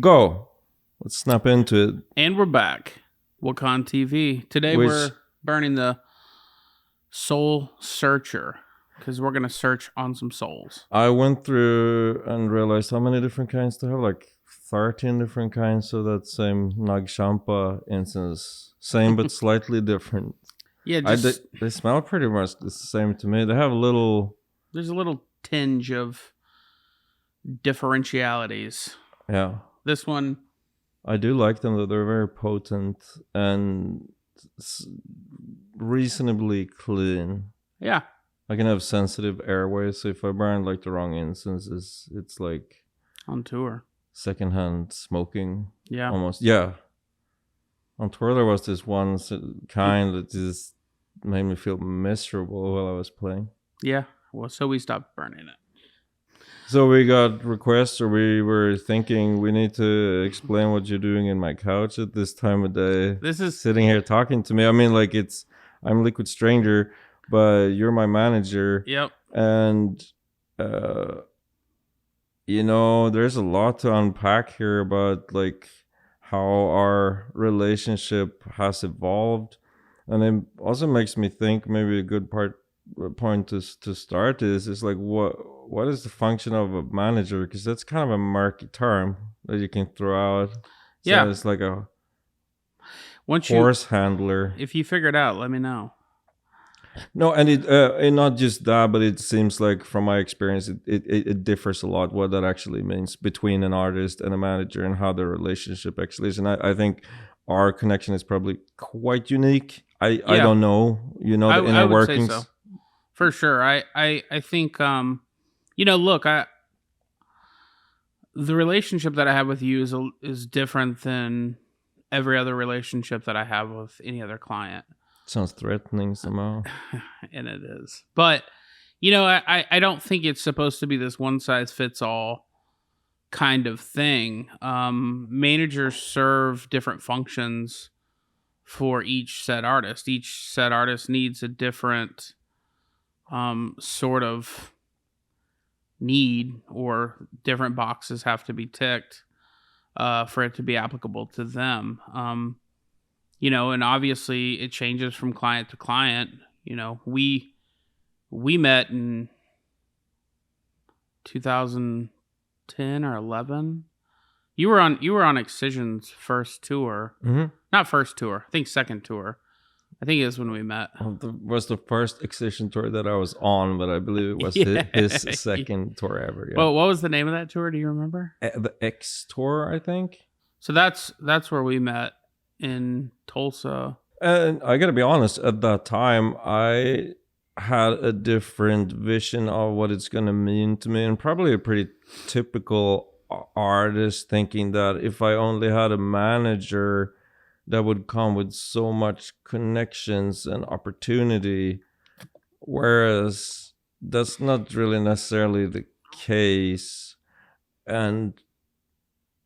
Go. Let's snap into it. And we're back. WAKAAN TV. Today we're burning the Soul Searcher because we're going to search on some souls. I went through and realized how many different kinds to have, like 13 different kinds of that same Nagshampa incense. Same but slightly different. Yeah, they smell pretty much the same to me. They have there's a little tinge of differentialities. Yeah. This one, I do like them, though. They're very potent and reasonably clean. Yeah. I can have sensitive airways, so if I burn like the wrong incense, it's like on tour. Secondhand smoking. Yeah. Almost. Yeah. On tour there was this one kind that just made me feel miserable while I was playing. Yeah. Well, so we stopped burning it. So we got requests, or we were thinking we need to explain what you're doing in my couch at this time of day. This is sitting here talking to me. I mean, like I'm Liquid Stranger, but you're my manager. Yep. And, there's a lot to unpack here about like how our relationship has evolved. And it also makes me think maybe a good point to start is like what is the function of a manager, because that's kind of a murky term that you can throw out. So yeah, it's like a horse handler. If you figure it out, let me know. No, and it not just that, but it seems like from my experience it differs a lot what that actually means between an artist and a manager and how their relationship actually is. And I think our connection is probably quite unique. I don't know, the inner workings. Say so. For sure. I think, look, the relationship that I have with you is different than every other relationship that I have with any other client. Sounds threatening somehow. And it is. But, I don't think it's supposed to be this one size fits all kind of thing. Managers serve different functions for each set artist. Each set artist needs a different sort of need, or different boxes have to be ticked for it to be applicable to them. And obviously it changes from client to client. We met in 2010 or 11. You were on Excision's first tour. Mm-hmm. Not first tour. I think second tour. I think it was when we met. Well, it was the first Excision tour that I was on, but I believe it was his second tour ever. Yeah. Well, what was the name of that tour? Do you remember? The X tour, I think. So that's where we met, in Tulsa. And I gotta be honest, at that time, I had a different vision of what it's gonna mean to me, and probably a pretty typical artist thinking that if I only had a manager, that would come with so much connections and opportunity, whereas that's not really necessarily the case. And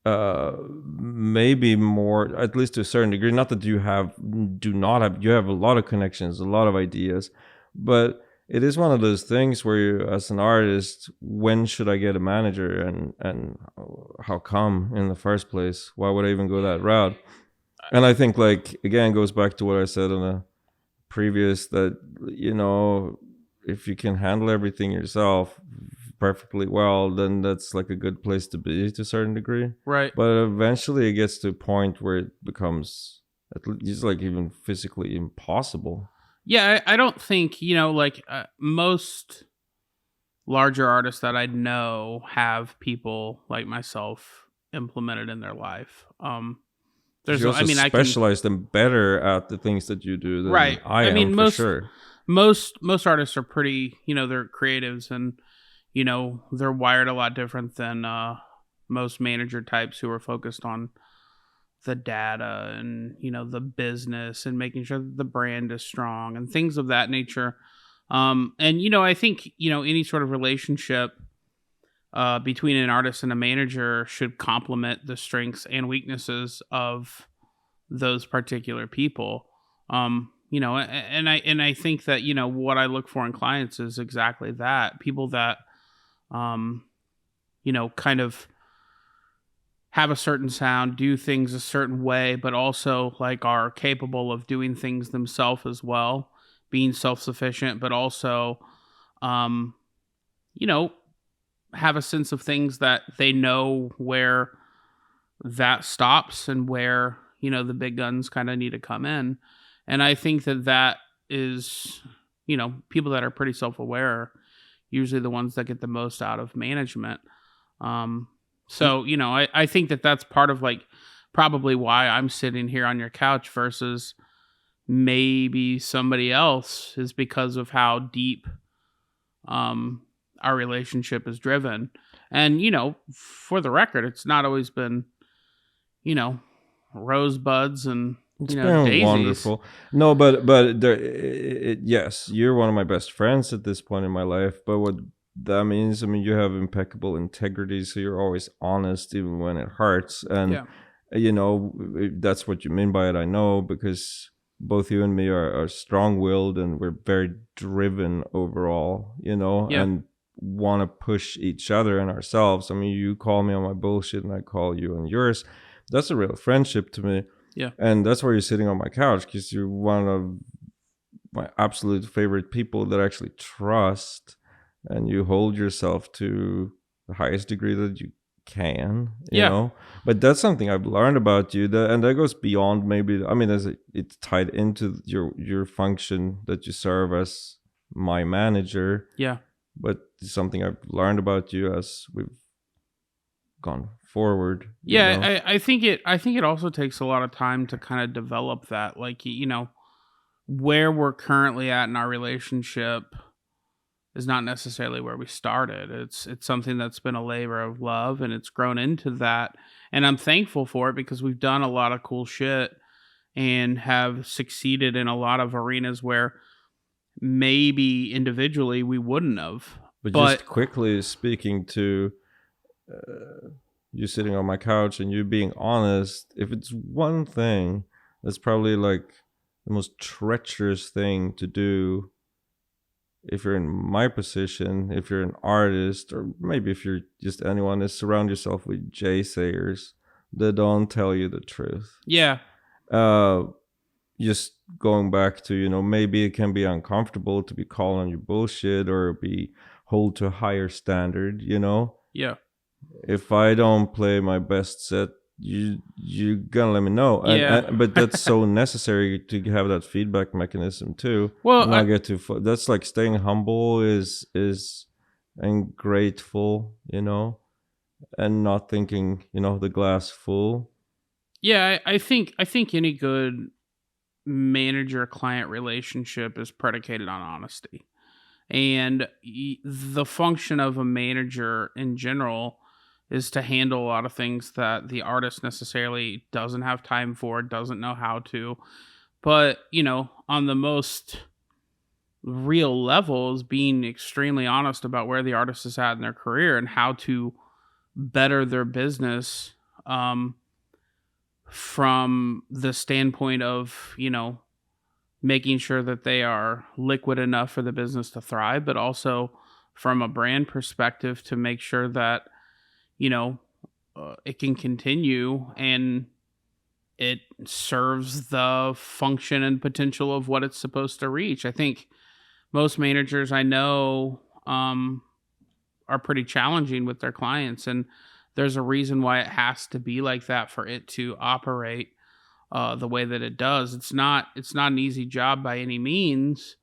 maybe more, at least to a certain degree, not that you have a lot of connections, a lot of ideas, but it is one of those things where you, as an artist, when should I get a manager, and how come in the first place? Why would I even go that route? And I think, like, again, goes back to what I said on a previous, that, if you can handle everything yourself perfectly well, then that's like a good place to be to a certain degree. Right. But eventually it gets to a point where it becomes at least like even physically impossible. Yeah, I don't think, most larger artists that I know have people like myself implemented in their life. You also specialize them better at the things that you do than right. I am, for sure. Most artists are pretty, they're creatives, and, they're wired a lot different than most manager types who are focused on the data and, the business and making sure that the brand is strong and things of that nature. And, I think, any sort of relationship between an artist and a manager should complement the strengths and weaknesses of those particular people. And I think that, what I look for in clients is exactly that. People that, kind of have a certain sound, do things a certain way, but also like are capable of doing things themselves as well, being self-sufficient, but also, um, you know, have a sense of things that they know where that stops and where, the big guns kind of need to come in. And I think that that is, people that are pretty self-aware are usually the ones that get the most out of management. Um, so, I think that that's part of like probably why I'm sitting here on your couch versus maybe somebody else, is because of how deep um, our relationship is driven. And, for the record, it's not always been, you know, rosebuds and, It's been daisies. wonderful. No, but yes, you're one of my best friends at this point in my life. But what that means, I mean, you have impeccable integrity, so you're always honest, even when it hurts. And Yeah. that's what you mean by it. I know, because both you and me are strong-willed, and we're very driven overall. Yeah. And want to push each other and ourselves. I mean, you call me on my bullshit, and I call you on yours. That's a real friendship to me. Yeah. And that's why you're sitting on my couch, because you're one of my absolute favorite people that I actually trust, and you hold yourself to the highest degree that you can, Yeah. But that's something I've learned about you, and that goes beyond, maybe, I mean, it's tied into your function that you serve as my manager, Yeah. but it's something I've learned about you as we've gone forward. Yeah, I think it also takes a lot of time to kind of develop that, like, where we're currently at in our relationship is not necessarily where we started. It's something that's been a labor of love, and it's grown into that. And I'm thankful for it because we've done a lot of cool shit and have succeeded in a lot of arenas where maybe individually we wouldn't have. But But just quickly speaking to you sitting on my couch and you being honest, if it's one thing that's probably like the most treacherous thing to do, if you're in my position, if you're an artist, or maybe if you're just anyone, is surround yourself with Jay-sayers that don't tell you the truth. yeah, Uh, just going back to, maybe it can be uncomfortable to be called on your bullshit or be held to a higher standard. yeah, If I don't play my best set, you gonna let me know, yeah. but that's so necessary to have that feedback mechanism too. Well, And I get to that's like staying humble is and grateful, and not thinking the glass full. yeah, I think any good manager client relationship is predicated on honesty. And the function of a manager in general is to handle a lot of things that the artist necessarily doesn't have time for, doesn't know how to. But, on the most real levels, being extremely honest about where the artist is at in their career and how to better their business, from the standpoint of, making sure that they are liquid enough for the business to thrive, but also from a brand perspective to make sure that, you know, it can continue and it serves the function and potential of what it's supposed to reach. I think most managers I know are pretty challenging with their clients, and there's a reason why it has to be like that for it to operate the way that it does. It's not an easy job by any means,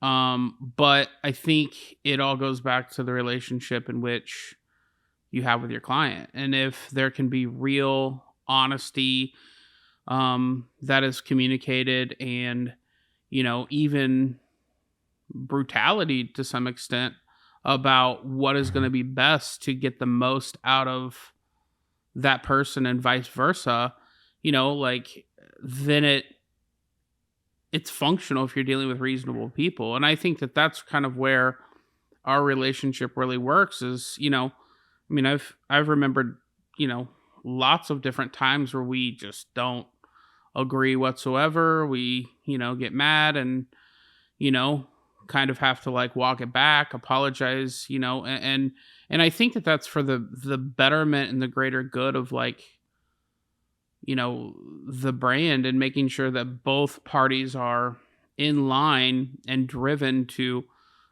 but I think it all goes back to the relationship in which you have with your client, and if there can be real honesty that is communicated, and even brutality to some extent about what is going to be best to get the most out of that person and vice versa, like, then it's functional if you're dealing with reasonable people. And I think that that's kind of where our relationship really works is, I mean, I've remembered, lots of different times where we just don't agree whatsoever. We, get mad and, you know, kind of have to like walk it back, apologize, and I think that that's for the betterment and the greater good of like, the brand, and making sure that both parties are in line and driven to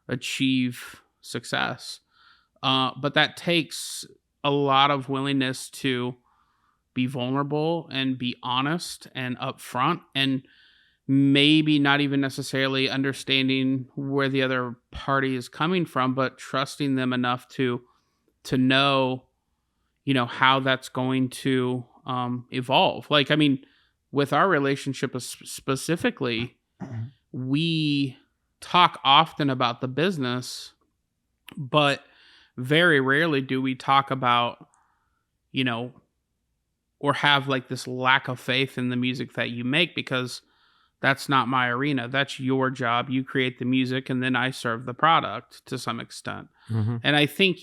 achieve success. But that takes a lot of willingness to be vulnerable and be honest and upfront, and maybe not even necessarily understanding where the other party is coming from, but trusting them enough to know, how that's going to evolve. Like, I mean, with our relationship specifically, we talk often about the business, but very rarely do we talk about, or have like this lack of faith in the music that you make, because that's not my arena. That's your job. You create the music and then I serve the product to some extent. Mm-hmm. And I think,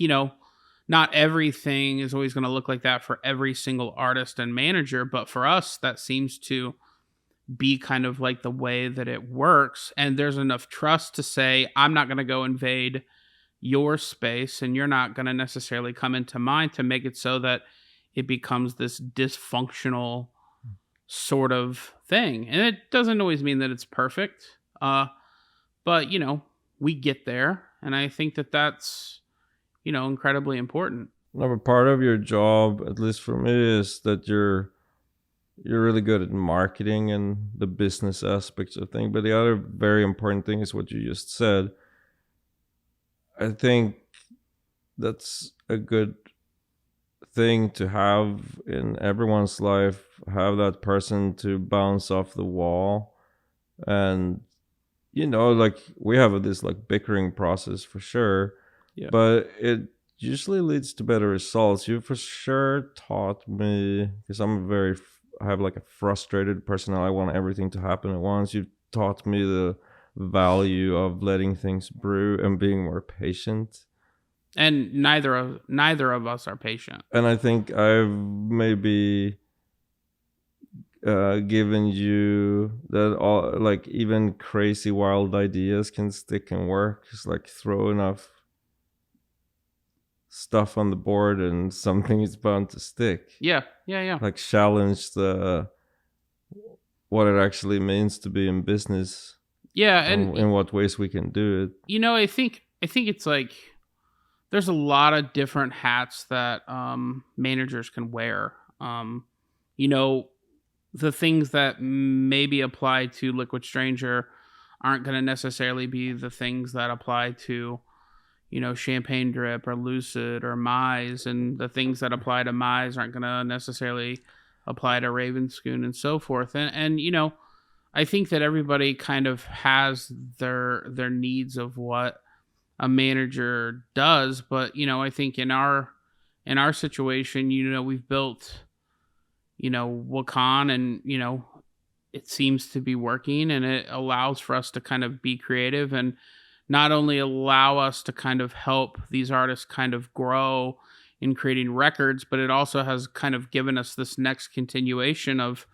not everything is always going to look like that for every single artist and manager, but for us, that seems to be kind of like the way that it works. And there's enough trust to say, I'm not going to go invade your space and you're not going to necessarily come into mine, to make it so that it becomes this dysfunctional sort of thing. And it doesn't always mean that it's perfect. But, we get there. And I think that that's, incredibly important. No, but part of your job, at least for me, is that you're really good at marketing and the business aspects of things. But the other very important thing is what you just said. I think that's a good thing to have in everyone's life. Have that person to bounce off the wall. And, like we have this like bickering process for sure. Yeah. But it usually leads to better results. You for sure taught me, because I have like a frustrated personality. I want everything to happen at once. You taught me the value of letting things brew and being more patient. And neither of us are patient. And I think I've maybe given you that all, like even crazy wild ideas can stick and work. Just like throw enough stuff on the board and something is bound to stick. Yeah. Like challenge what it actually means to be in business. Yeah, and in what ways we can do it. I think it's like there's a lot of different hats that managers can wear. The things that maybe apply to Liquid Stranger aren't going to necessarily be the things that apply to Champagne Drip or Lucid or Mize, and the things that apply to Mize aren't going to necessarily apply to Ravenscoon and so forth. And I think that everybody kind of has their needs of what a manager does, but I think in our situation, we've built WAKAAN, and it seems to be working, and it allows for us to kind of be creative and not only allow us to kind of help these artists kind of grow in creating records, but it also has kind of given us this next continuation of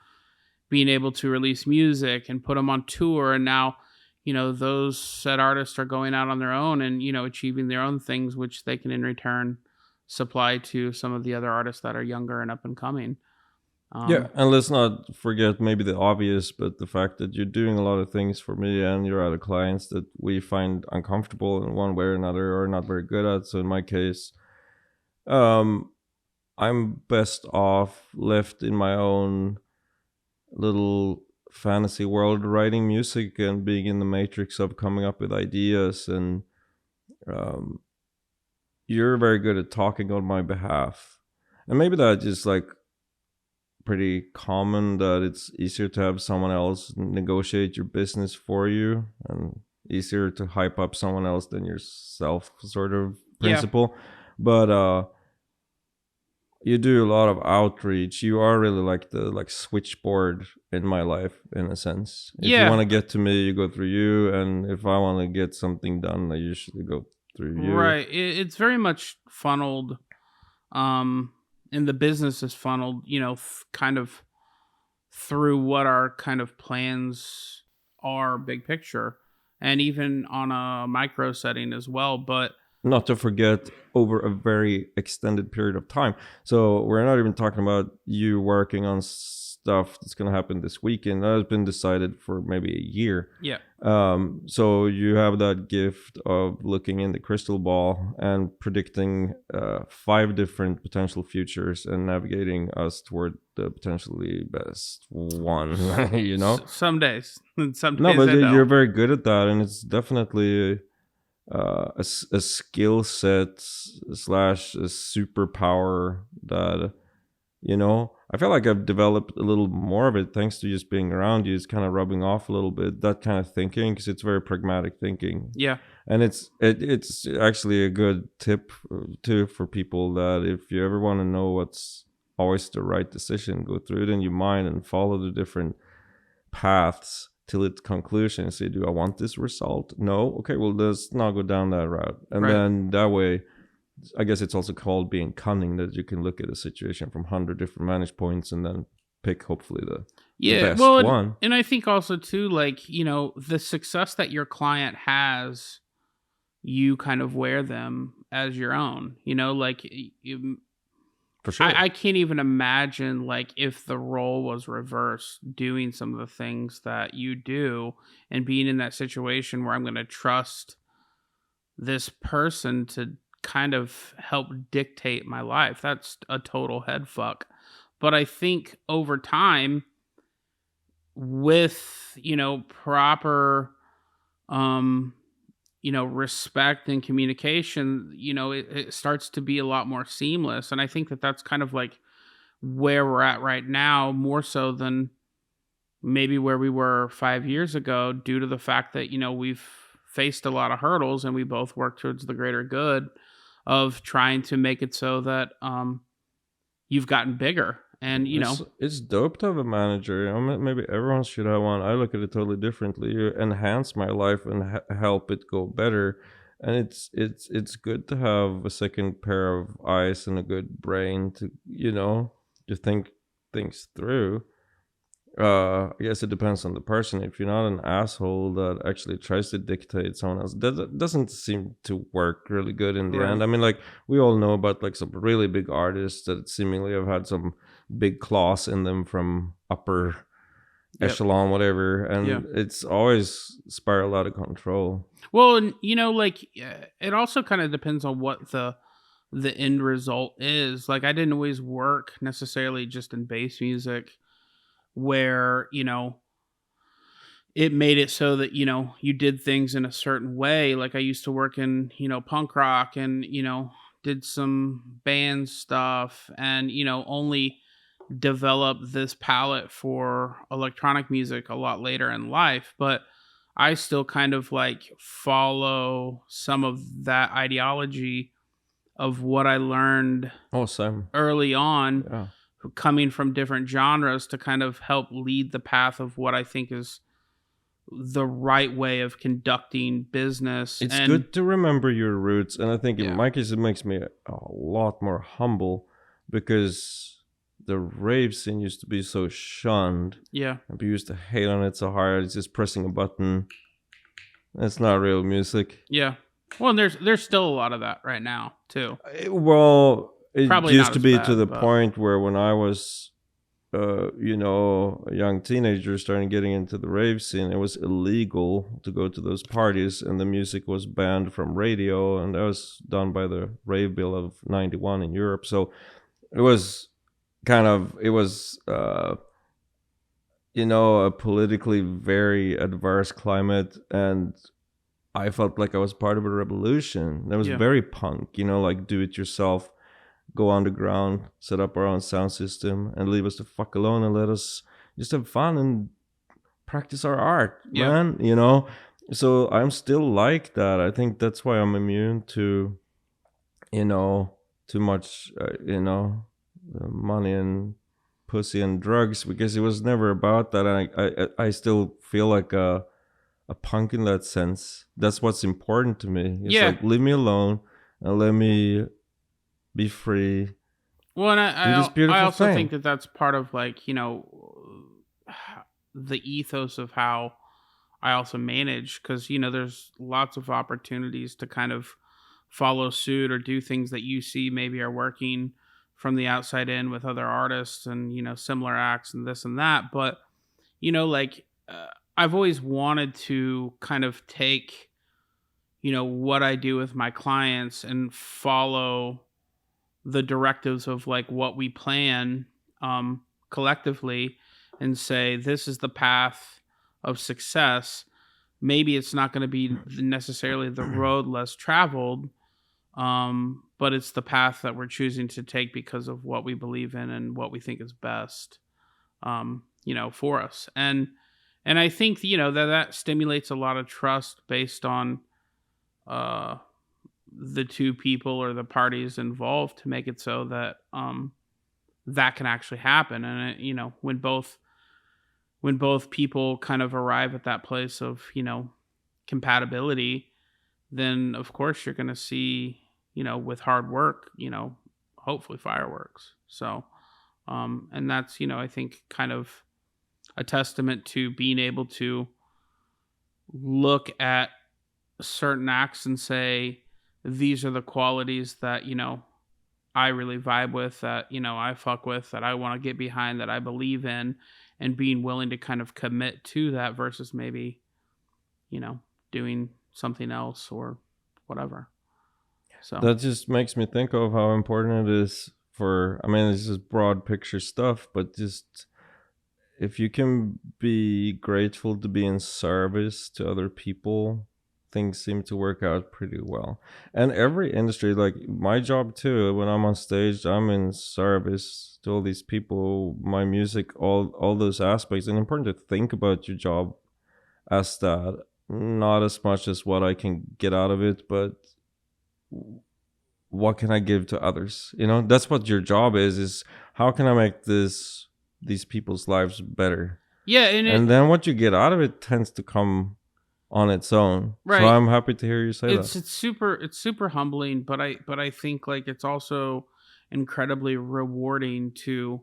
being able to release music and put them on tour. And now, those said artists are going out on their own and, achieving their own things, which they can in return supply to some of the other artists that are younger and up and coming. Yeah, and let's not forget maybe the obvious, but the fact that you're doing a lot of things for me and your other clients that we find uncomfortable in one way or another, or not very good at. So in my case, I'm best off left in my own little fantasy world, writing music and being in the matrix of coming up with ideas. And you're very good at talking on my behalf. And maybe that just like pretty common, that it's easier to have someone else negotiate your business for you and easier to hype up someone else than yourself, sort of principle. Yeah. But you do a lot of outreach. You are really like the switchboard in my life, in a sense. If you want to get to me, you go through you, and if I want to get something done, I usually go through you. Right. It's very much funneled. And the business is funneled, kind of through what our kind of plans are, big picture. and even on a micro setting as well. But not to forget over a very extended period of time. So we're not even talking about you working on stuff that's going to happen this weekend. That has been decided for maybe a year. yeah, So you have that gift of looking in the crystal ball and predicting 5 different potential futures and navigating us toward the potentially best one. You know, some days, some no, days but I don't. you're very good at that, and it's definitely a skill set slash a superpower that, you know, I feel like I've developed a little more of it thanks to just being around you. It's kind of rubbing off a little bit, that kind of thinking, because it's very pragmatic thinking. Yeah, And it's actually a good tip too for people, that if you ever want to know what's always the right decision, go through it in your mind and follow the different paths till its conclusion. Say, do I want this result? No. Okay, well, let's not go down that route. And right. then that way, I guess it's also called being cunning, that you can look at a situation from 100 different vantage points and then pick hopefully the best one. And I think also too, like, you know, the success that your client has, you kind of wear them as your own. You know, like For sure. I can't even imagine, like, if the role was reversed, doing some of the things that you do and being in that situation where I'm going to trust this person to kind of help dictate my life. That's a total head fuck. But I think over time, with, you know, proper you know, respect and communication, you know, it starts to be a lot more seamless. And I think that that's kind of like where we're at right now, more so than maybe where we were 5 years ago, due to the fact that, you know, we've faced a lot of hurdles and we both work towards the greater good of trying to make it so that you've gotten bigger. And, you know, it's dope to have a manager. You know, maybe everyone should have one. I look at it totally differently. You enhance my life and help it go better. And it's good to have a second pair of eyes and a good brain to, you know, to think things through. I guess it depends on the person. If you're not an asshole that actually tries to dictate someone else, that doesn't seem to work really good in the Right. end. I mean, like, we all know about like some really big artists that seemingly have had some big claws in them from upper Yep. echelon, whatever, and Yeah. it's always spiraled out of control. Well, and you know, like it also kind of depends on what the end result is. Like I didn't always work necessarily just in bass music, where, you know, it made it so that, you know, you did things in a certain way. Like I used to work in, you know, punk rock and, you know, did some band stuff and, you know, only developed this palette for electronic music a lot later in life. But I still kind of like follow some of that ideology of what I learned Oh, Sam. early on, Yeah. coming from different genres, to kind of help lead the path of what I think is the right way of conducting business. It's And good to remember your roots, and I think in Yeah. my case it makes me a lot more humble, because the rave scene used to be so shunned, yeah, and people used to hate on it so hard. It's just pressing a button. It's not real music. yeah. Well, and there's still a lot of that right now too. Well, it Probably used not to as be bad, to the but point where when I was you know, a young teenager starting getting into the rave scene, it was illegal to go to those parties, and the music was banned from radio, and that was done by the rave bill of 91 in Europe. So it was you know, a politically very adverse climate, and I felt like I was part of a revolution. That was Yeah. very punk, you know, like do it yourself, go underground, set up our own sound system, and leave us the fuck alone and let us just have fun and practice our art, Yeah. man. You know, so I'm still like that. I think that's why I'm immune to, you know, too much, you know, money and pussy and drugs, because it was never about that. I still feel like a punk in that sense. That's what's important to me. It's Yeah. like, leave me alone and let me be free. Well, and Do this I beautiful also thing. think that that's part of, like, you know, the ethos of how I also manage, because there's lots of opportunities to kind of follow suit or do things that you see maybe are working from the outside in with other artists and similar acts and this and that. But like I've always wanted to kind of take what I do with my clients and follow the directives of like what we plan collectively, and say this is the path of success. Maybe it's not going to be necessarily the road less traveled, but it's the path that we're choosing to take because of what we believe in and what we think is best, for us. And I think that stimulates a lot of trust based on the two people or the parties involved to make it so that that can actually happen. And when both people kind of arrive at that place of compatibility, then of course you're going to see with hard work hopefully fireworks. So and that's I think kind of a testament to being able to look at certain acts and say these are the qualities that I really vibe with, that I fuck with, that I want to get behind, that I believe in, and being willing to kind of commit to that versus maybe doing something else or whatever. So That just makes me think of how important it is for, I mean, this is broad picture stuff, but just if you can be grateful to be in service to other people, things seem to work out pretty well. And every industry, like my job too, when I'm on stage, I'm in service to all these people, my music, all those aspects. And important to think about your job as that, not as much as what I can get out of it, but what can I give to others? That's what your job is how can I make these people's lives better? yeah, And then what you get out of it tends to come on its own. right. So I'm happy to hear you say it's that. it's super humbling, but I think like it's also incredibly rewarding to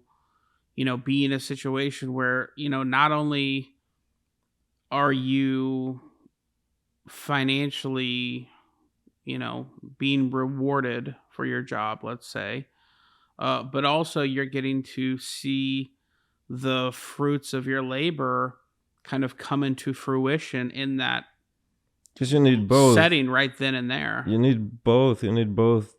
be in a situation where not only are you financially being rewarded for your job, let's say, but also you're getting to see the fruits of your labor kind of come into fruition in that Because you need both. setting right then and there. You need both. You need both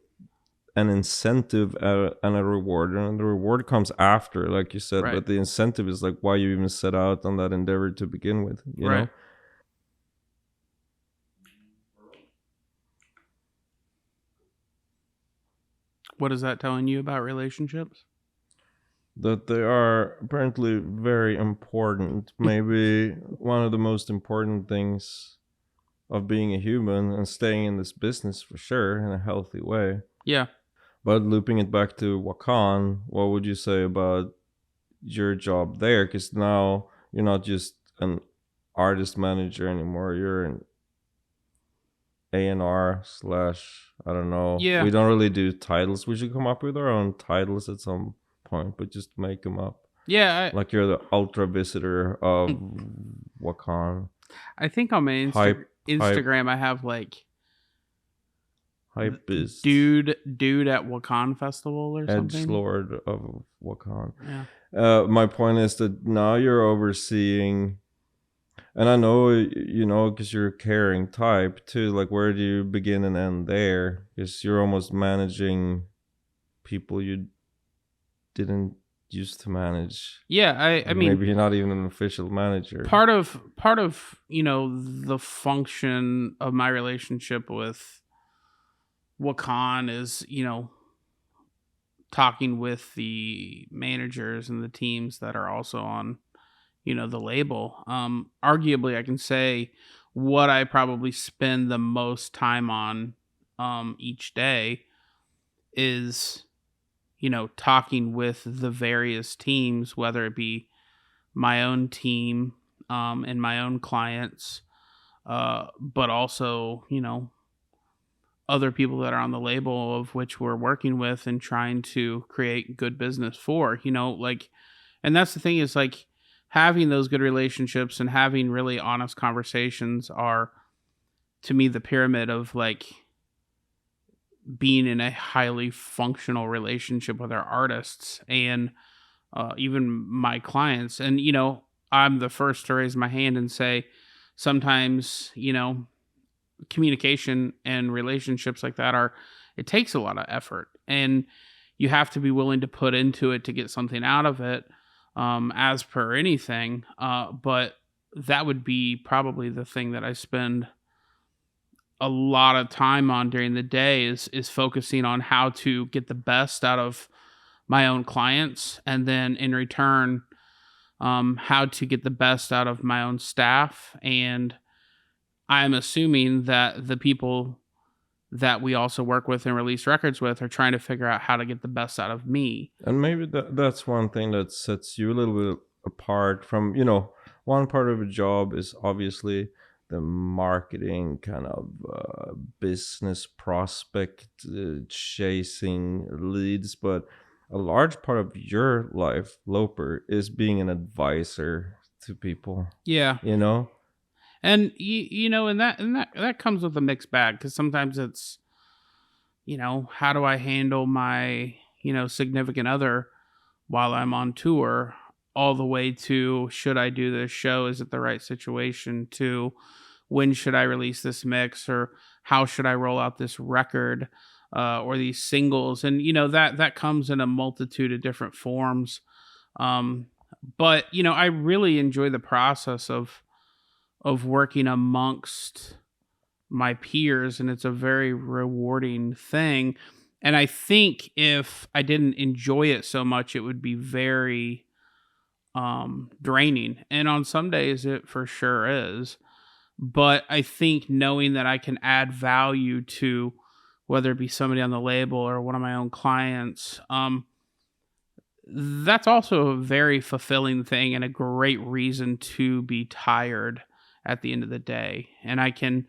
an incentive and a reward. And the reward comes after, like you said, Right. but the incentive is like why you even set out on that endeavor to begin with, you Right. know? What is that telling you about relationships? That they are apparently very important. Maybe one of the most important things of being a human and staying in this business for sure in a healthy way. Yeah. But looping it back to WAKAAN, what would you say about your job there? Because now you're not just an artist manager anymore. You're an A&R slash, I don't know. Yeah. We don't really do titles. We should come up with our own titles at some point, but just make them up. Yeah. Like you're the ultra visitor of WAKAAN. I think on my Instagram I have like Hype is dude at WAKAAN Festival or something. edgelord of WAKAAN. Yeah. My point is that now you're overseeing, and I know because you're a caring type too. Like, where do you begin and end there? Because you're almost managing people you didn't used to manage. Yeah, I mean, maybe you're not even an official manager. Part of the function of my relationship with WAKAAN is talking with the managers and the teams that are also on the label. Arguably I can say what I probably spend the most time on each day is talking with the various teams, whether it be my own team and my own clients, but also other people that are on the label, of which we're working with and trying to create good business for. And that's the thing, is like having those good relationships and having really honest conversations are, to me, the pyramid of like being in a highly functional relationship with our artists and even my clients. And, I'm the first to raise my hand and say sometimes, communication and relationships like that it takes a lot of effort, and you have to be willing to put into it to get something out of it, as per anything. But that would be probably the thing that I spend a lot of time on during the day is focusing on how to get the best out of my own clients, and then in return, how to get the best out of my own staff. And I'm assuming that the people that we also work with and release records with are trying to figure out how to get the best out of me. And maybe that's one thing that sets you a little bit apart from, one part of a job is obviously the marketing kind of business prospect chasing leads, but a large part of your life, Loper, is being an advisor to people. Yeah. And and that comes with a mixed bag, because sometimes it's, how do I handle my, significant other while I'm on tour, all the way to should I do this show? Is it the right situation? To when should I release this mix, or how should I roll out this record, or these singles? And that comes in a multitude of different forms. But I really enjoy the process of working amongst my peers, and it's a very rewarding thing. And I think if I didn't enjoy it so much, it would be very draining. And on some days it for sure is. But I think knowing that I can add value to whether it be somebody on the label or one of my own clients, that's also a very fulfilling thing and a great reason to be tired at the end of the day. And I can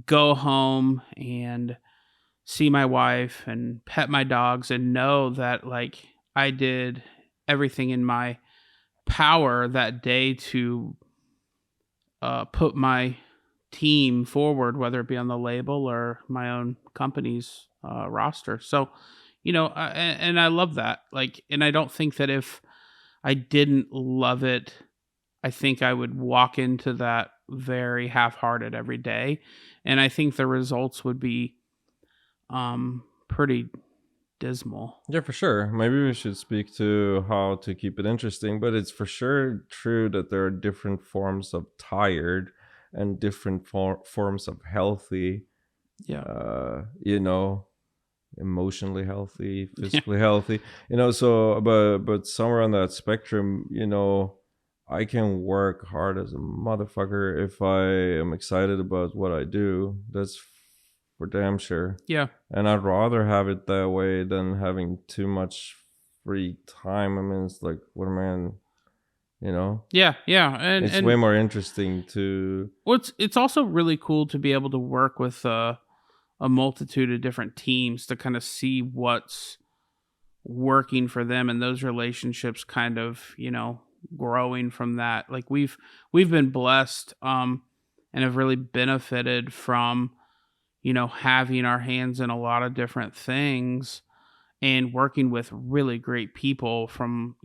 go home and see my wife and pet my dogs and know that like I did everything in my power that day to put my team forward, whether it be on the label or my own company's roster. So, and I love that. Like, and I don't think that if I didn't love it, I think I would walk into that very half-hearted every day. And I think the results would be pretty dismal. Yeah, for sure. Maybe we should speak to how to keep it interesting, but it's for sure true that there are different forms of tired and different forms of healthy. Yeah. Emotionally healthy, physically healthy. So but somewhere on that spectrum, I can work hard as a motherfucker if I am excited about what I do. That's for damn sure. Yeah. And I'd rather have it that way than having too much free time. I mean, it's like, what am I, Yeah. And it's way more interesting to... Well, it's also really cool to be able to work with a multitude of different teams to kind of see what's working for them, and those relationships kind of, growing from that. Like we've been blessed and have really benefited from having our hands in a lot of different things and working with really great people from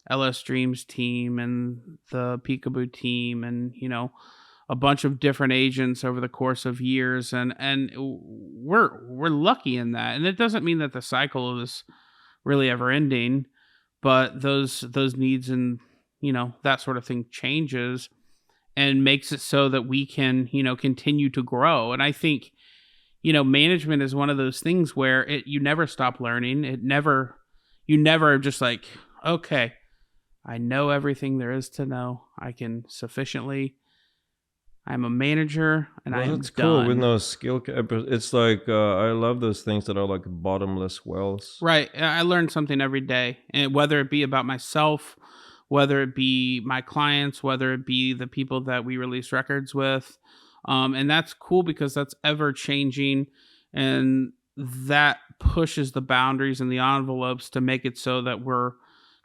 LS Dreams team and the Peekaboo team, and a bunch of different agents over the course of years, and we're lucky in that. And it doesn't mean that the cycle is really ever ending, but those needs and that sort of thing changes and makes it so that we can continue to grow. And I think management is one of those things where you never stop learning. You never just like, okay, I know everything there is to know. I'm a manager, and I am That's done. cool with no skill. It's like I love those things that are like bottomless wells. Right. I learn something every day, and whether it be about myself, whether it be my clients, whether it be the people that we release records with, and that's cool because that's ever changing, and that pushes the boundaries and the envelopes to make it so that we're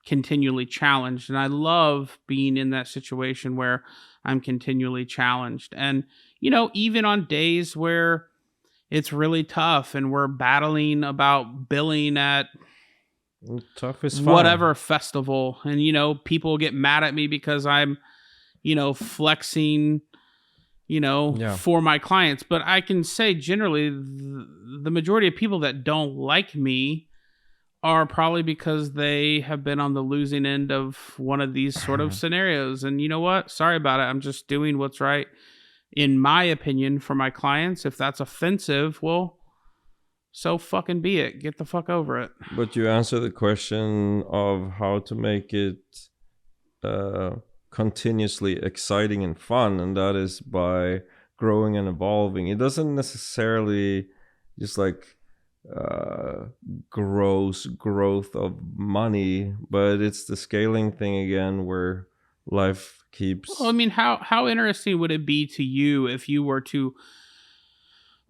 continually challenged. And I love being in that situation where I'm continually challenged. And, even on days where it's really tough and we're battling about billing at Tough is fun. whatever festival, and, people get mad at me because I'm, flexing, for my clients. But I can say generally the majority of people that don't like me are probably because they have been on the losing end of one of these sort of scenarios. And you know what? Sorry about it. I'm just doing what's right, in my opinion, for my clients. If that's offensive, well, so fucking be it. Get the fuck over it. But you answer the question of how to make it continuously exciting and fun, and that is by growing and evolving. It doesn't necessarily just like growth of money, but it's the scaling thing again, where life keeps. Well, I mean, how interesting would it be to you if you were to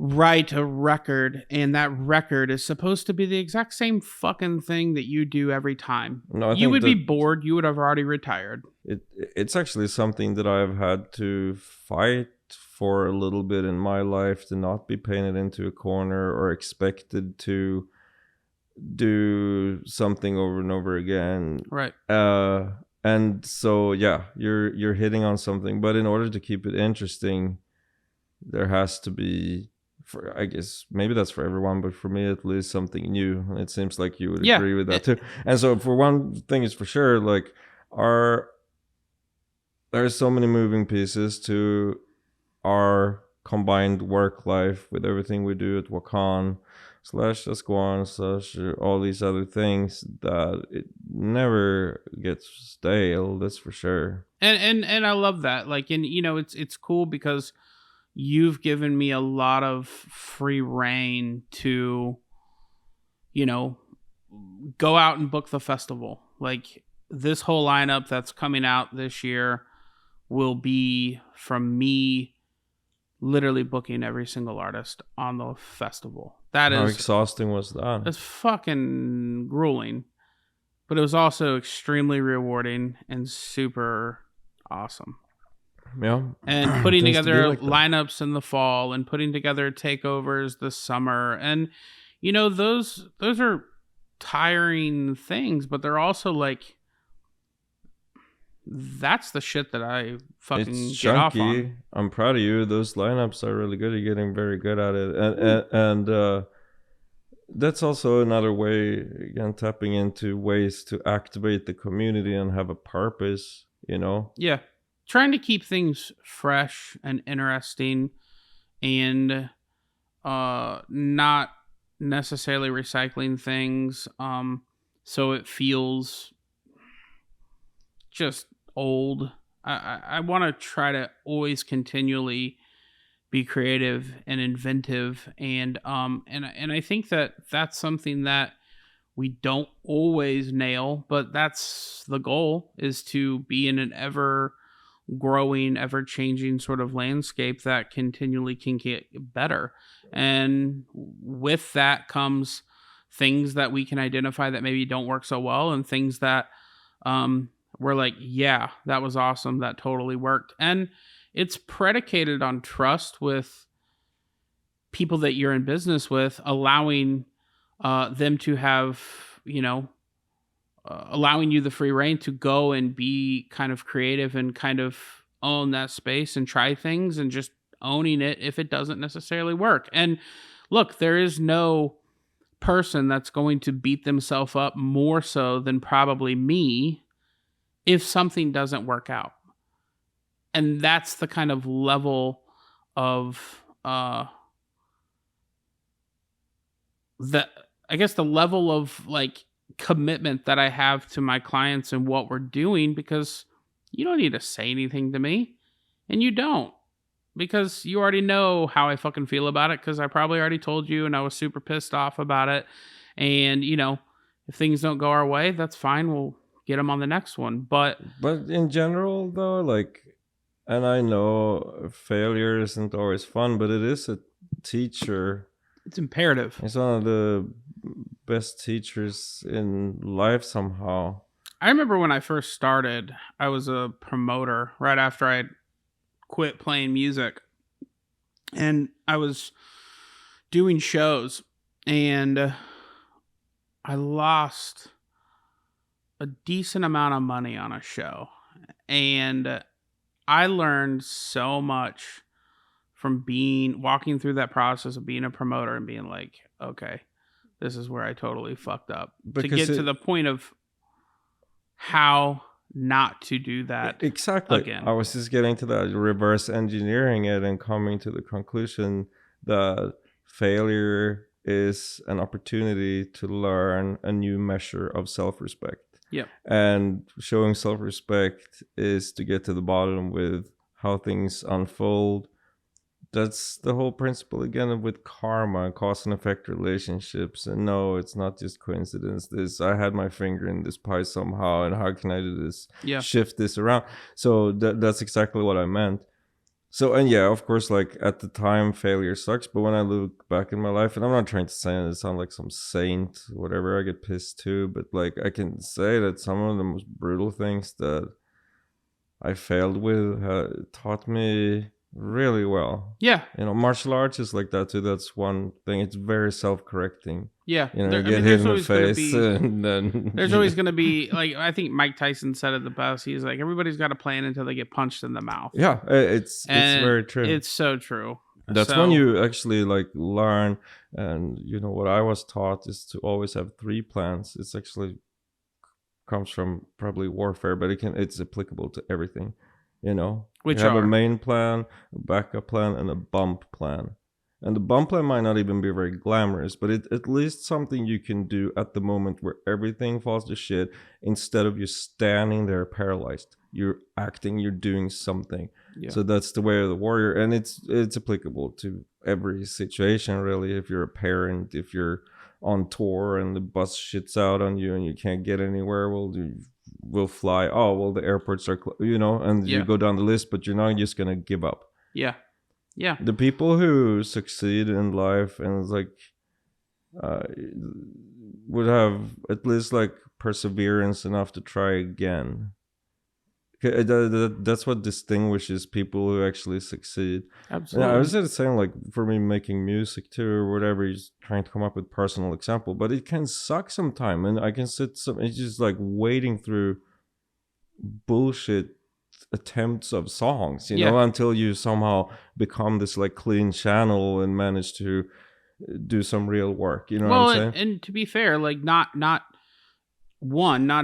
write a record and that record is supposed to be the exact same fucking thing that you do every time? No, you would be bored. You would have already retired. It's actually something that I've had to fight for a little bit in my life, to not be painted into a corner or expected to do something over and over again. Right. And so yeah, you're hitting on something, but in order to keep it interesting, there has to be, for, I guess maybe that's for everyone, but for me at least, something new. It seems like you would agree with that too. And so for one thing is for sure, like there's so many moving pieces to our combined work life with everything we do at WAKAAN /SSKWAN / all these other things, that it never gets stale. That's for sure. And I love that. Like, and it's cool because you've given me a lot of free reign to, go out and book the festival. Like, this whole lineup that's coming out this year will be from me literally booking every single artist on the festival. How exhausting was that? It's fucking grueling, but it was also extremely rewarding and super awesome. Yeah. And putting together lineups in the fall and putting together takeovers this summer. And, those are tiring things, but they're also like, that's the shit that I fucking get off on. I'm proud of you. Those lineups are really good. You're getting very good at it. And that's also another way, again, tapping into ways to activate the community and have a purpose, Yeah. Trying to keep things fresh and interesting, and not necessarily recycling things so it feels just old. I want to try to always continually be creative and inventive, and I think that's something that we don't always nail, but that's the goal, is to be in an ever growing, ever changing sort of landscape that continually can get better. And with that comes things that we can identify that maybe don't work so well, and things that we're like, yeah, that was awesome, that totally worked. And it's predicated on trust with people that you're in business with, allowing them to have, allowing you the free reign to go and be kind of creative and kind of own that space and try things, and just owning it if it doesn't necessarily work. And look, there is no person that's going to beat themselves up more so than probably me if something doesn't work out. And that's the kind of level of the level of like commitment that I have to my clients and what we're doing, because you don't need to say anything to me, and you don't, because you already know how I fucking feel about it, because I probably already told you, and I was super pissed off about it. And if things don't go our way, that's fine, we'll get them on the next one. But in general though, like, and I know failure isn't always fun, but it is a teacher. It's imperative. It's one of the best teachers in life somehow. I remember when I first started, I was a promoter right after I quit playing music, and I was doing shows, and I lost a decent amount of money on a show, and I learned so much from walking through that process of being a promoter and being like, okay, this is where I totally fucked up, to Because get to the point of how not to do that exactly, again. I was just getting to that, reverse engineering it and coming to the conclusion that failure is an opportunity to learn a new measure of self-respect. Yep. And showing self-respect is to get to the bottom with how things unfold. That's the whole principle again with karma, cause and effect relationships. And no, it's not just coincidence. I had my finger in this pie somehow, and how can I do this? Yeah. Shift this around. So that's exactly what I meant. So, and yeah, of course, like at the time, failure sucks. But when I look back in my life, and I'm not trying to sound like some saint, whatever, I get pissed too. But like, I can say that some of the most brutal things that I failed with taught me really well. Yeah. You know, martial arts is like that too. That's one thing. It's very self-correcting. Yeah. You know, you get hit in the face, and then there's always going to be, like, I think Mike Tyson said it the best. He's like, everybody's got a plan until they get punched in the mouth. Yeah, it's very true. It's so true. That's when you actually like learn. And you know what I was taught is to always have 3 plans. It's actually comes from probably warfare, but it's applicable to everything. You know, which you have a main plan, a backup plan, and a bump plan. And the bump plan might not even be very glamorous, but it's at least something you can do at the moment where everything falls to shit. Instead of you standing there paralyzed, you're acting, you're doing something. Yeah. So that's the way of the warrior, and it's applicable to every situation really. If you're a parent, if you're on tour and the bus shits out on you and you can't get anywhere, we'll fly. Oh, well, the airports are, you know, and you go down the list, but you're not just going to give up. Yeah. Yeah. The people who succeed in life and like, would have at least like perseverance enough to try again. That's what distinguishes people who actually succeed. Absolutely. Yeah, I was just saying, like, for me making music too or whatever, he's trying to come up with personal example, but it can suck sometime, and I can it's just like wading through bullshit attempts of songs, you know, until you somehow become this like clean channel and manage to do some real work, you know what I'm saying? And to be fair, like not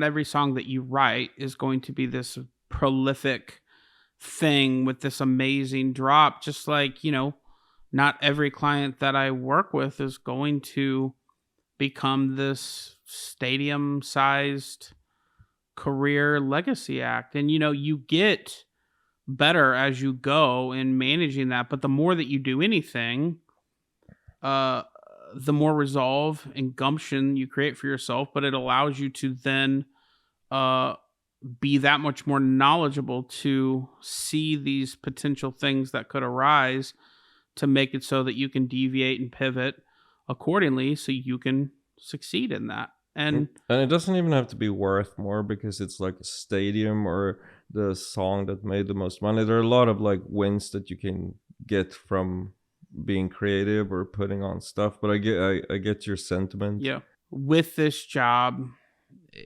every song that you write is going to be this prolific thing with this amazing drop. Just like, you know, not every client that I work with is going to become this stadium sized career legacy act. And, you know, you get better as you go in managing that. But the more that you do anything, the more resolve and gumption you create for yourself, but it allows you to then be that much more knowledgeable to see these potential things that could arise, to make it so that you can deviate and pivot accordingly so you can succeed in that. And it doesn't even have to be worth more because it's like a stadium or the song that made the most money. There are a lot of like wins that you can get from being creative or putting on stuff, but I get your sentiment. Yeah. With this job,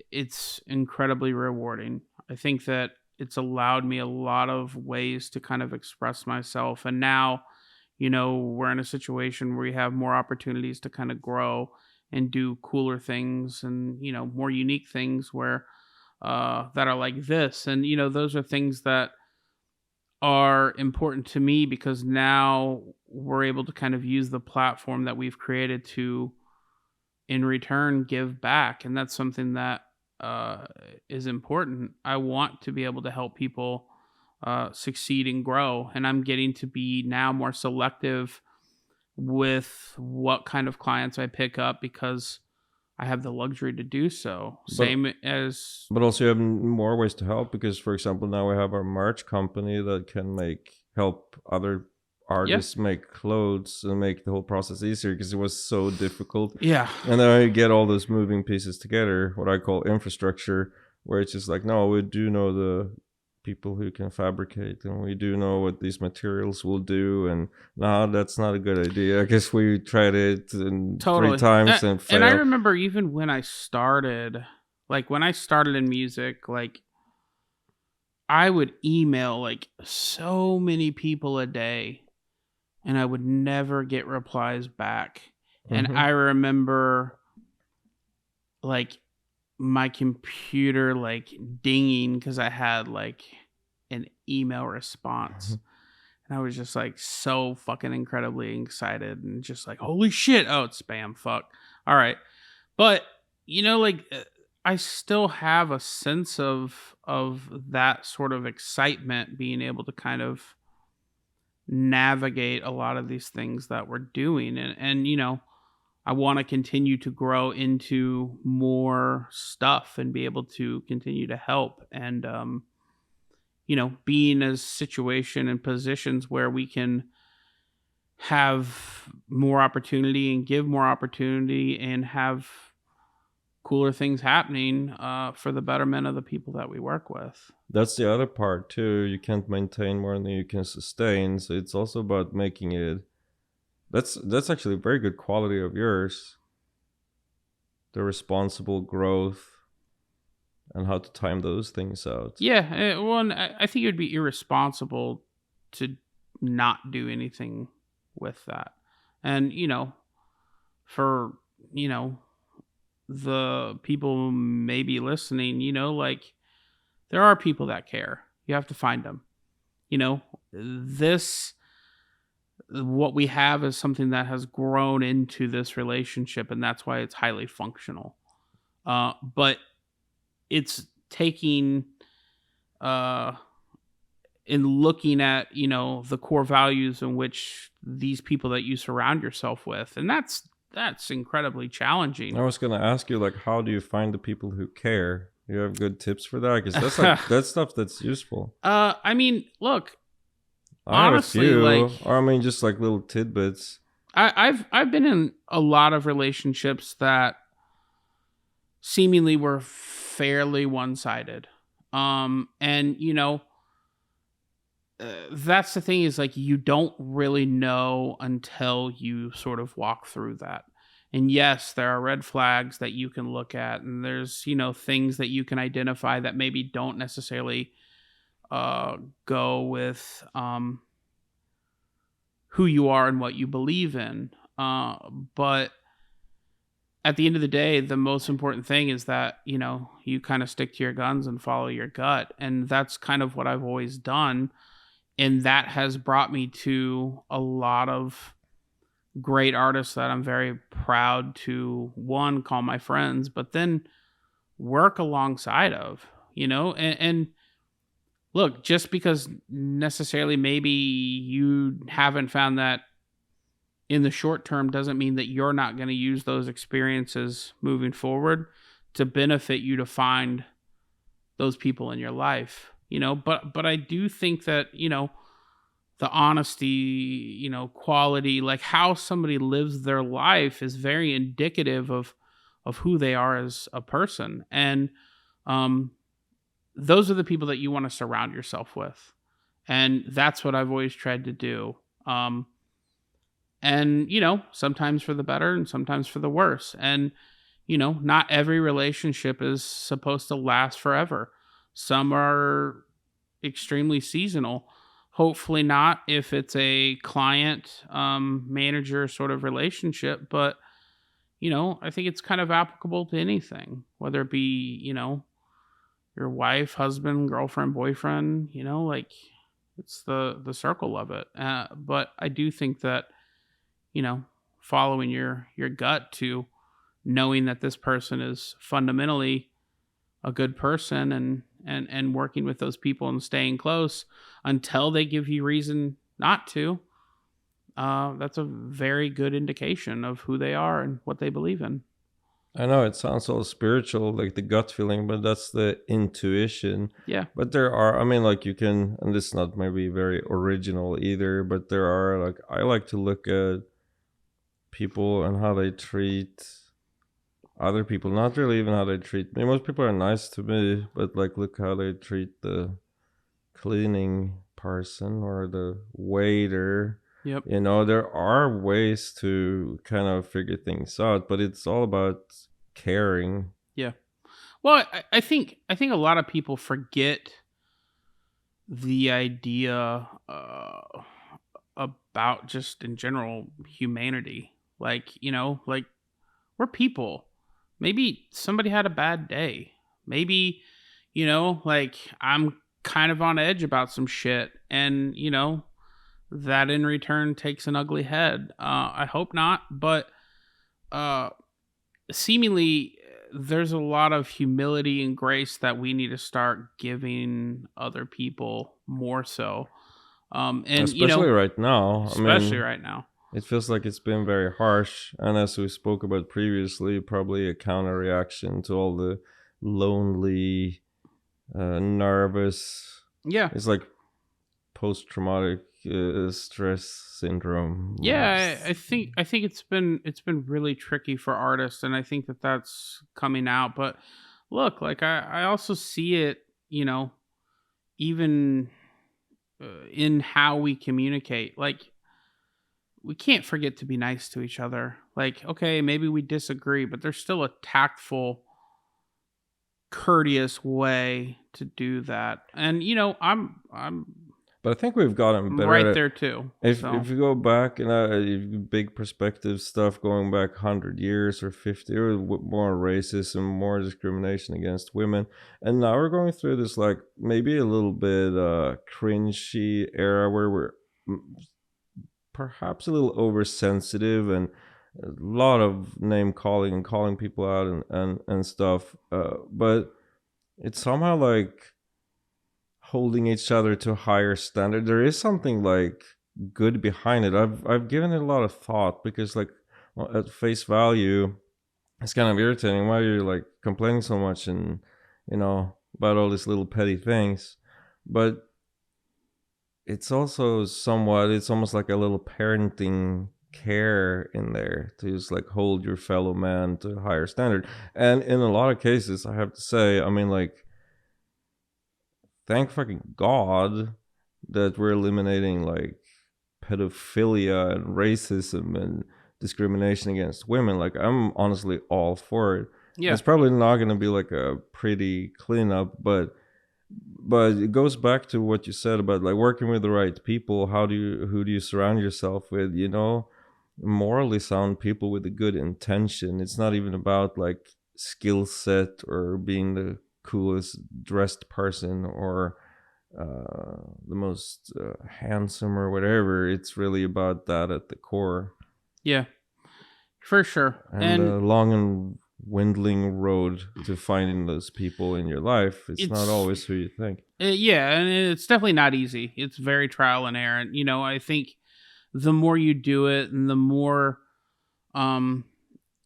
it's incredibly rewarding. I think that it's allowed me a lot of ways to kind of express myself. And now, you know, we're in a situation where we have more opportunities to kind of grow and do cooler things and, you know, more unique things where that are like this. And, you know, those are things that are important to me because now we're able to kind of use the platform that we've created to, in return, give back. And that's something that is important. I want to be able to help people succeed and grow. And I'm getting to be now more selective with what kind of clients I pick up because I have the luxury to do so. But also you have more ways to help because, for example, now we have our merch company that can help other artists make clothes and make the whole process easier because it was so difficult. Yeah. And then I get all those moving pieces together, what I call infrastructure, where it's just like, no, we do know the people who can fabricate, and we do know what these materials will do, and no, that's not a good idea. I guess we tried it and three Totally. times and And I failed. remember even when I started, like when I started in music, like I would email like so many people a day and I would never get replies back. And Hmm. I remember like my computer like dinging because I had like an email response. And I was just like so fucking incredibly excited and just like, holy shit. Oh, it's spam. Fuck. All right. But, like I still have a sense of that sort of excitement being able to kind of navigate a lot of these things that we're doing. And I want to continue to grow into more stuff and be able to continue to help and be in a situation and positions where we can have more opportunity and give more opportunity and have cooler things happening for the betterment of the people that we work with. That's the other part too. You can't maintain more than you can sustain. So it's also about making it. That's actually a very good quality of yours. The responsible growth and how to time those things out. Yeah, well, and I think it would be irresponsible to not do anything with that. And, for, the people maybe listening, like there are people that care. You have to find them. This what we have is something that has grown into this relationship, and that's why it's highly functional. But it's taking uh in looking at the core values in which these people that you surround yourself with, and that's incredibly challenging. I was gonna ask you, like, how do you find the people who care? You have good tips for that? Because that's like that's stuff that's useful. I mean, look, I have a honestly, like few, or I mean, just like little tidbits. I've been in a lot of relationships that seemingly were fairly one-sided. And that's the thing, is like you don't really know until you sort of walk through that. And yes, there are red flags that you can look at, and there's things that you can identify that maybe don't necessarily go with who you are and what you believe in. But at the end of the day, the most important thing is that you kind of stick to your guns and follow your gut, and that's kind of what I've always done. And that has brought me to a lot of great artists that I'm very proud to, one, call my friends, but then work alongside of, and look, just because necessarily maybe you haven't found that in the short term doesn't mean that you're not going to use those experiences moving forward to benefit you to find those people in your life. But I do think that the honesty, quality, like how somebody lives their life is very indicative of who they are as a person. And those are the people that you want to surround yourself with. And that's what I've always tried to do. And sometimes for the better and sometimes for the worse. And not every relationship is supposed to last forever. Some are extremely seasonal. Hopefully not if it's a client manager sort of relationship, but I think it's kind of applicable to anything, whether it be your wife, husband, girlfriend, boyfriend. Like it's the circle of it. But I do think that following your gut to knowing that this person is fundamentally a good person, and working with those people and staying close until they give you reason not to, that's a very good indication of who they are and what they believe in. I know it sounds all spiritual, like the gut feeling, but that's the intuition. Yeah. But there are, I mean, like you can, and this is not maybe very original either, but there are, like, I like to look at people and how they treat other people, not really even how they treat me. Most people are nice to me, but like look how they treat the cleaning person or the waiter. Yep. You know, there are ways to kind of figure things out, but it's all about caring. Yeah. Well, I think a lot of people forget the idea about just in general humanity. Like, like we're people. Maybe somebody had a bad day. Maybe, like I'm kind of on edge about some shit, and that in return takes an ugly head. I hope not, but uh seemingly there's a lot of humility and grace that we need to start giving other people more so. And Especially right now. I especially mean, right now. it feels like it's been very harsh, and as we spoke about previously, probably a counter reaction to all the lonely, nervous. Yeah. It's like post-traumatic stress syndrome. Yeah, I think it's been really tricky for artists, and I think that that's coming out. But look, like I also see it, even in how we communicate. Like we can't forget to be nice to each other. Like, okay, maybe we disagree, but there's still a tactful, courteous way to do that. And I'm But I think we've gotten better at right it. there too. If So you go back and big perspective stuff going back 100 years or 50, or more racism, more discrimination against women, and now we're going through this like maybe a little bit cringy era where we're perhaps a little oversensitive and a lot of name calling and calling people out and stuff. But it's somehow like holding each other to a higher standard. There is something like good behind it. I've given it a lot of thought because like at face value, it's kind of irritating why you're like complaining so much and about all these little petty things. But it's also somewhat, it's almost like a little parenting care in there to just like hold your fellow man to a higher standard. And in a lot of cases, I have to say, I mean, like, thank fucking God that we're eliminating like pedophilia and racism and discrimination against women. Like, I'm honestly all for it. yeah, It's probably not going to be like a pretty cleanup, but it goes back to what you said about like working with the right people. Who do you surround yourself with? Morally sound people with a good intention. It's not even about like skill set or being the coolest dressed person or the most handsome or whatever. It's really about that at the core. yeah, for sure. And And the long and windling road to finding those people in your life, it's not it's always who you think. yeah, and it's definitely not easy. It's very trial and error. And I think the more you do it and the more um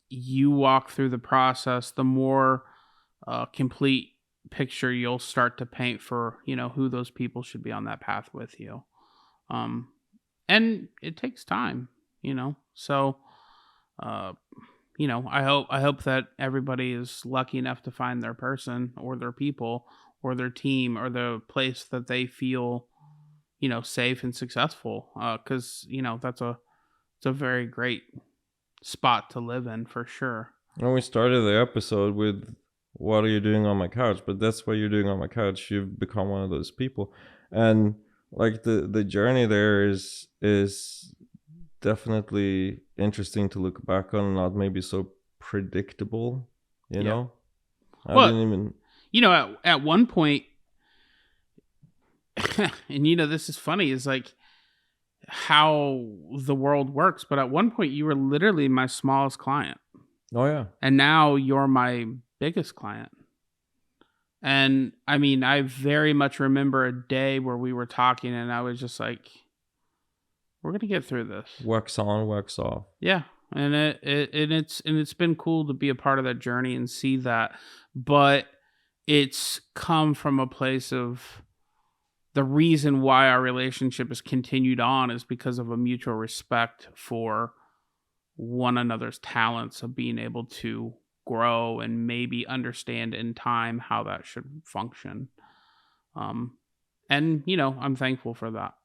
you walk through the process, the more complete picture you'll start to paint for who those people should be on that path with you. Um, and it takes time, So, uh, I hope that everybody is lucky enough to find their person or their people or their team or the place that they feel safe and successful. Because it's a very great spot to live in for sure. And we started the episode with what are you doing on my couch? But that's what you're doing on my couch. You've become one of those people. And like the journey there is definitely interesting to look back on, not maybe so predictable, you Yeah. know? I Well, didn't even at one point, and this is funny, is like how the world works. But at one point, you were literally my smallest client, Oh yeah. and now you're my biggest client. And I mean, I very much remember a day where we were talking, and I was just like, "We're gonna get through this." Wax on, wax off. Yeah, and it's been cool to be a part of that journey and see that, but it's come from a place of the reason why our relationship has continued on is because of a mutual respect for one another's talents of being able to grow and maybe understand in time how that should function. And I'm thankful for that.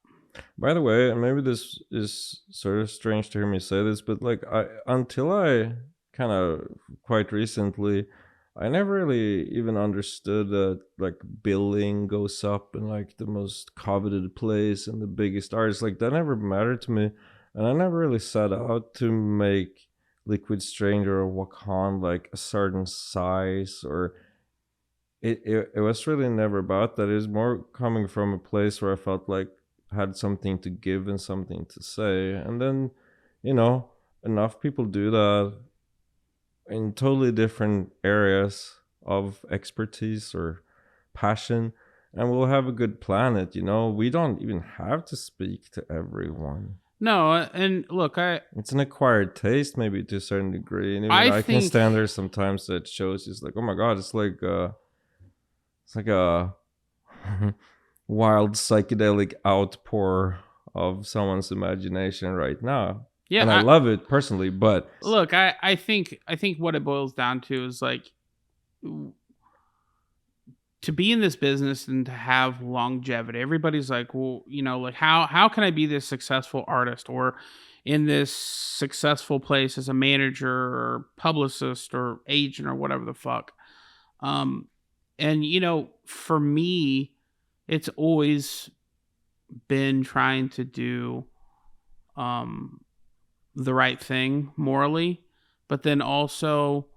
By the way, and maybe this is sort of strange to hear me say this, but like until I kind of quite recently, I never really even understood that like billing goes up in like the most coveted place and the biggest artists. Like that never mattered to me, and I never really set out to make Liquid Stranger or Wakan like a certain size, or it was really never about that. It was more coming from a place where I felt like I had something to give and something to say. And then, you know, enough people do that in totally different areas of expertise or passion, and we'll have a good planet. We don't even have to speak to everyone. No, and look, It's an acquired taste, maybe to a certain degree, and even I can think stand there sometimes that shows it's like, oh my god, it's like a wild psychedelic outpour of someone's imagination right now. yeah, And I love it personally, but look, I think what it boils down to is like to be in this business and to have longevity. Everybody's like, well, like how can I be this successful artist or in this successful place as a manager or publicist or agent or whatever the fuck. And for me, it's always been trying to do the right thing morally, but then also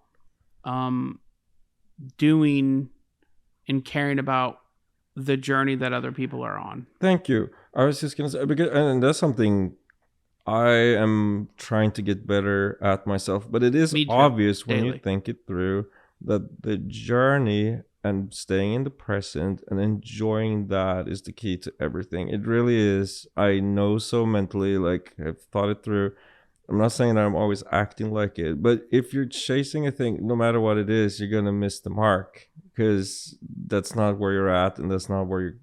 doing and caring about the journey that other people are on. thank you. I was just gonna say, because, and that's something I am trying to get better at myself. But it is obvious when you think it through that the journey and staying in the present and enjoying that is the key to everything. It really is. I know so mentally, like I've thought it through. I'm not saying that I'm always acting like it, but if you're chasing a thing, no matter what it is, you're gonna miss the mark, because that's not where you're at, and that's not where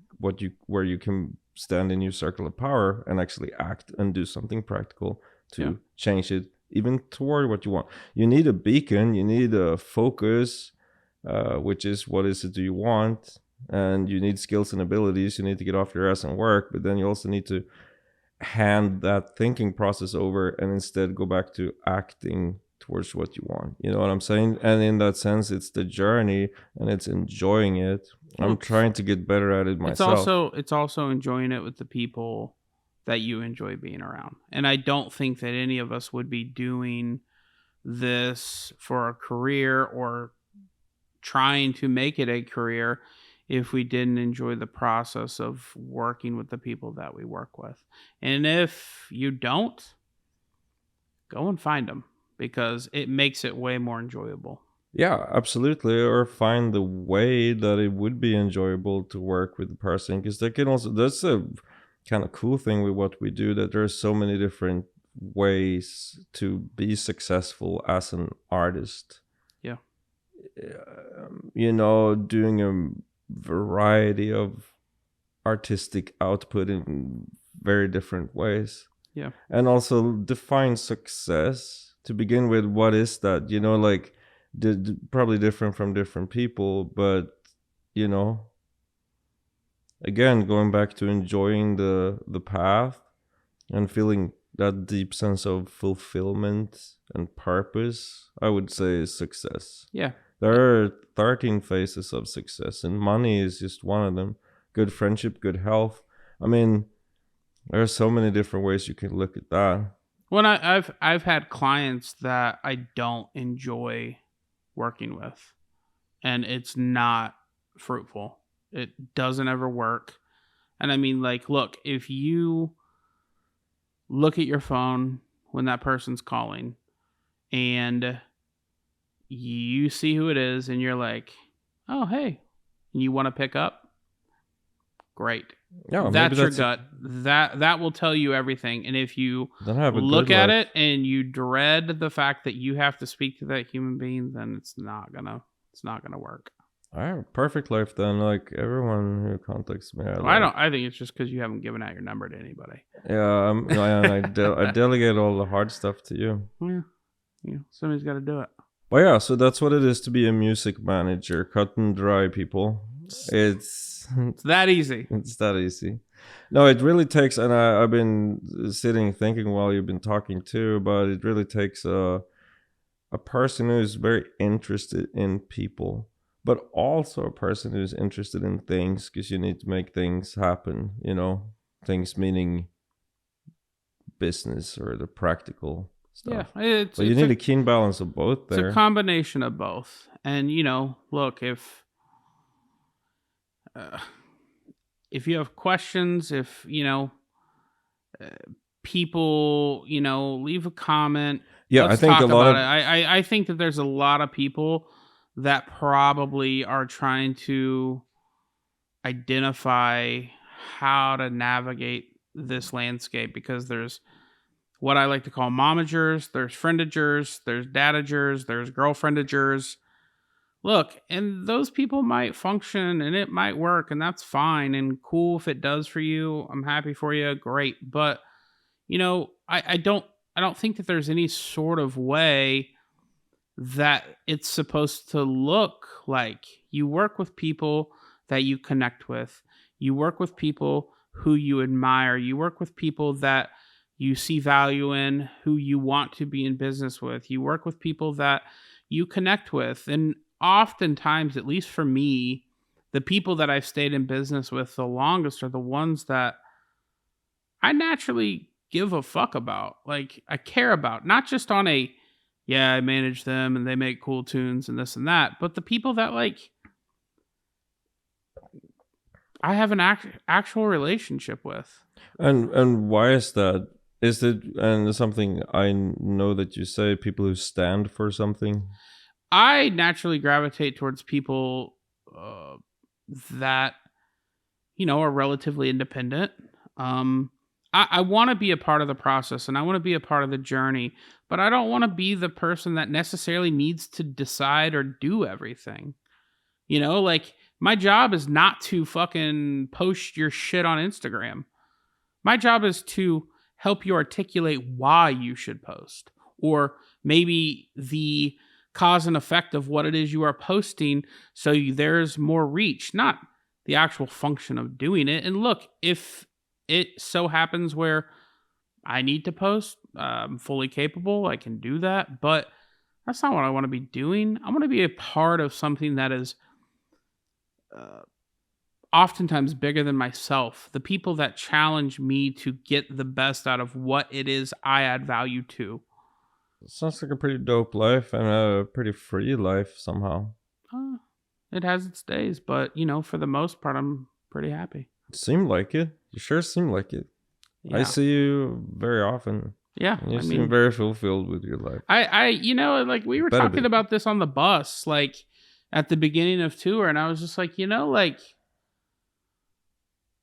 you can stand in your circle of power and actually act and do something practical to change it, even toward what you want. You need a beacon, you need a focus, which is what is it do you want, and you need skills and abilities. You need to get off your ass and work, but then you also need to hand that thinking process over and instead go back to acting towards what you want. You know what I'm saying? And in that sense, it's the journey and it's enjoying it. I'm trying to get better at it myself. It's also enjoying it with the people that you enjoy being around. And I don't think that any of us would be doing this for a career or trying to make it a career if we didn't enjoy the process of working with the people that we work with. And if you don't, go and find them, because it makes it way more enjoyable. Yeah, absolutely. Or find the way that it would be enjoyable to work with the person, because that's a kind of cool thing with what we do, that there's so many different ways to be successful as an artist. Yeah. Doing a variety of artistic output in very different ways. Yeah. And also define success to begin with. What is that? Like probably different from different people, but again, going back to enjoying the path and feeling that deep sense of fulfillment and purpose, I would say, is success. Yeah. There are 13 phases of success, and money is just one of them. Good friendship, good health. I mean, there are so many different ways you can look at that. Well, I've had clients that I don't enjoy working with, and it's not fruitful. It doesn't ever work. And I mean, like, look, if you look at your phone when that person's calling and you see who it is and you're like, oh, hey, you want to pick up? Great. Yeah, that's your gut. That will tell you everything. And if you look at it and you dread the fact that you have to speak to that human being, then it's not gonna work. I have a perfect life then. Like everyone who contacts me, I think it's just because you haven't given out your number to anybody. Yeah, I delegate all the hard stuff to you. Yeah, somebody's got to do it. But yeah, so that's what it is to be a music manager. Cut and dry, people. It's It's that easy. it's that easy. No, it really takes, and I've been sitting thinking while you've been talking too, but it really takes a person who's very interested in people, but also a person who's interested in things, because you need to make things happen, you know, things meaning business or the practical stuff. Yeah, But you need a keen balance of both there. It's a combination of both. And, you know, look, if you have questions, if, you know, people, you know, leave a comment. Yeah, Let's I think talk a lot about of it. I think that there's a lot of people that probably are trying to identify how to navigate this landscape, because there's what I like to call momagers, there's friendagers, there's dadagers, there's girlfriendagers. Look, and those people might function and it might work, and that's fine and cool if it does for you. I'm happy for you, great. But you know, I don't think that there's any sort of way that it's supposed to look like. You work with people that you connect with. You work with people who you admire. You work with people that you see value in, who you want to be in business with. You work with people that you connect with. And oftentimes, at least for me, the people that I've stayed in business with the longest are the ones that I naturally give a fuck about. Like, I care about, not just on a, yeah, I manage them and they make cool tunes and this and that, but the people that, like, I have an actual relationship with. And why is that? Is it, and something I know that you say, people who stand for something? I naturally gravitate towards people that, you know, are relatively independent. I want to be a part of the process and I want to be a part of the journey, but I don't want to be the person that necessarily needs to decide or do everything. You know, like, my job is not to fucking post your shit on Instagram. My job is to help you articulate why you should post, or maybe the cause and effect of what it is you are posting, so there's more reach, not the actual function of doing it. And look, if it so happens where I need to post, I'm fully capable, I can do that, but that's not what I want to be doing. I want to be a part of something that is oftentimes bigger than myself. The people that challenge me to get the best out of what it is I add value to. Sounds like a pretty dope life and a pretty free life somehow. It has its days, but, you know, for the most part, I'm pretty happy. Seem like it. You sure seem like it. Yeah. I see you very often. Yeah, You seem very fulfilled with your life. I you know, like, we were talking about this on the bus, like, at the beginning of tour, and I was just like, you know, like,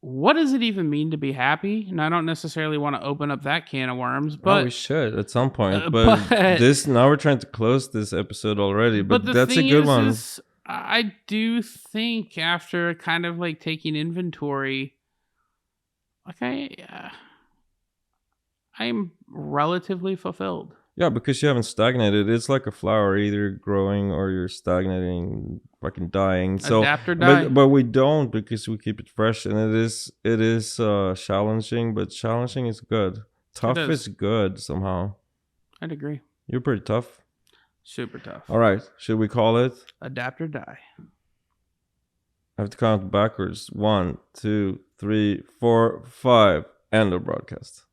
what does it even mean to be happy? And I don't necessarily want to open up that can of worms, but we should at some point. But this, now we're trying to close this episode already. But that's a good one. I do think after kind of like taking inventory, like, I'm relatively fulfilled. Yeah, because you haven't stagnated. It's like a flower, either growing or you're stagnating, fucking dying. So, adapt or die. But we don't, because we keep it fresh, and it is challenging. But challenging is good. Tough is good somehow. I'd agree. You're pretty tough. Super tough. All right, should we call it adapt or die? I have to count backwards. 1, 2, 3, 4, 5. End of broadcast.